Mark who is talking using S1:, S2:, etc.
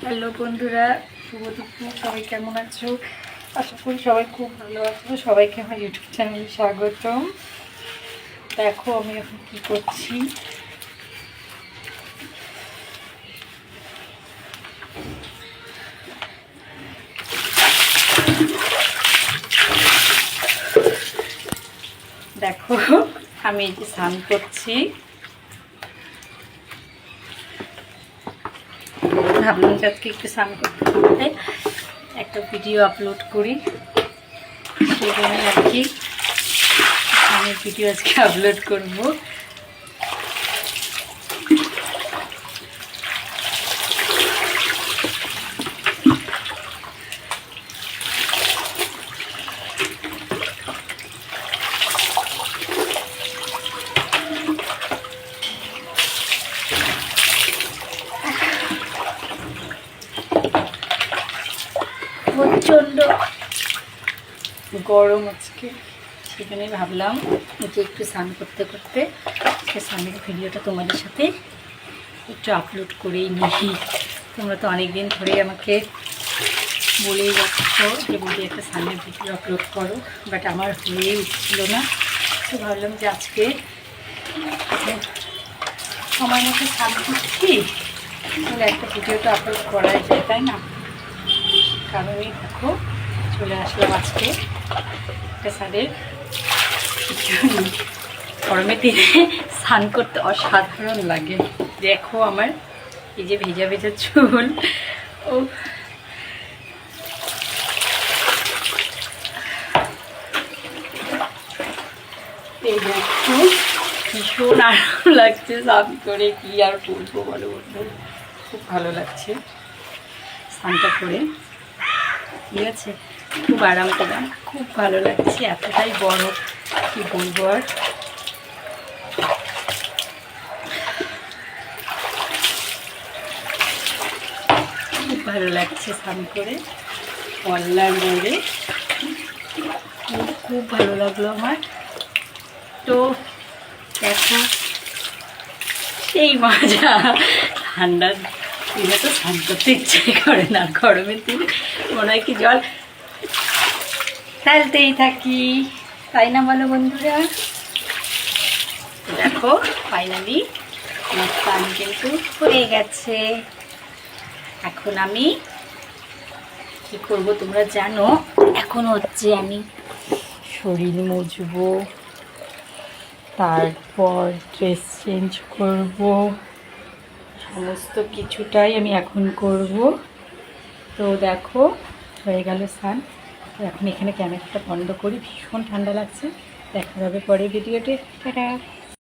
S1: Hello বন্ধুরা, শুভ দুপুর। সবাই কেমন আছো? আশা করি সবাই খুব ভালো আছো। সবাইকে আমার ইউটিউব চ্যানেলে স্বাগতম। দেখো আমি এখন কি করছি। দেখো আমি এই যে স্নান করছি। ভাবলাম যে আজকে একটু স্নান করতে করতে একটা ভিডিও আপলোড করি, সেই জন্য আর কি আমি ভিডিও আজকে আপলোড করব। প্রচণ্ড গরম আজকে, সেখানে ভাবলাম যে একটু স্নান করতে করতে সে স্নানের ভিডিওটা তোমাদের সাথে একটু আপলোড করেই নিই। তোমরা তো অনেক দিন ধরেই আমাকে বলেই যাচ্ছ যে বলি একটা স্নানের ভিডিও আপলোড করো, বাট আমার হয়েই উঠছিল না। তো ভাবলাম যে আজকে সময় মতো স্নান করছি, তাহলে একটা ভিডিওটা আপলোড করাই যায়, তাই না? কারণেই দেখো চলে আসলাম আজকে একটা স্নানের। গরমের দিনে স্নান করতে অসাধারণ লাগে। দেখো আমার এই যে ভেজা ভেজা চুল, ও এই দেখো ভীষণ আরাম লাগছে স্নান করে। কি আর বলবো বলো বন্ধু, খুব ভালো লাগছে স্নানটা করে। ঠিক আছে, খুব আরাম পেলাম, খুব ভালো লাগছে। এতটাই বরফ, কি বলবো আর। খুব ভালো লাগছে স্নান করে মল্লার রোদে, খুব খুব ভালো লাগলো আমার। তো দেখো সেই মজা। ঠান্ডার দিনে তো স্নান করতে ইচ্ছে করে না, গরমের দিনে মনে হয় কি জল ফেলতেই থাকি, তাই না বলো বন্ধুরা? দেখো ফাইনালি আমার স্নান কিন্তু হয়ে গেছে। এখন আমি কি করব তোমরা জানো? এখন হচ্ছে আমি শরীর মুছবো, তারপর ড্রেস চেঞ্জ করব, সমস্ত কিছুটাই আমি এখন করব। তো দেখো হয়ে গেল স্নান। তো এখন এখানে ক্যামেরাটা বন্ধ করি, ভীষণ ঠান্ডা লাগছে। দেখা যাবে পরে ভিডিওতে। টাটা।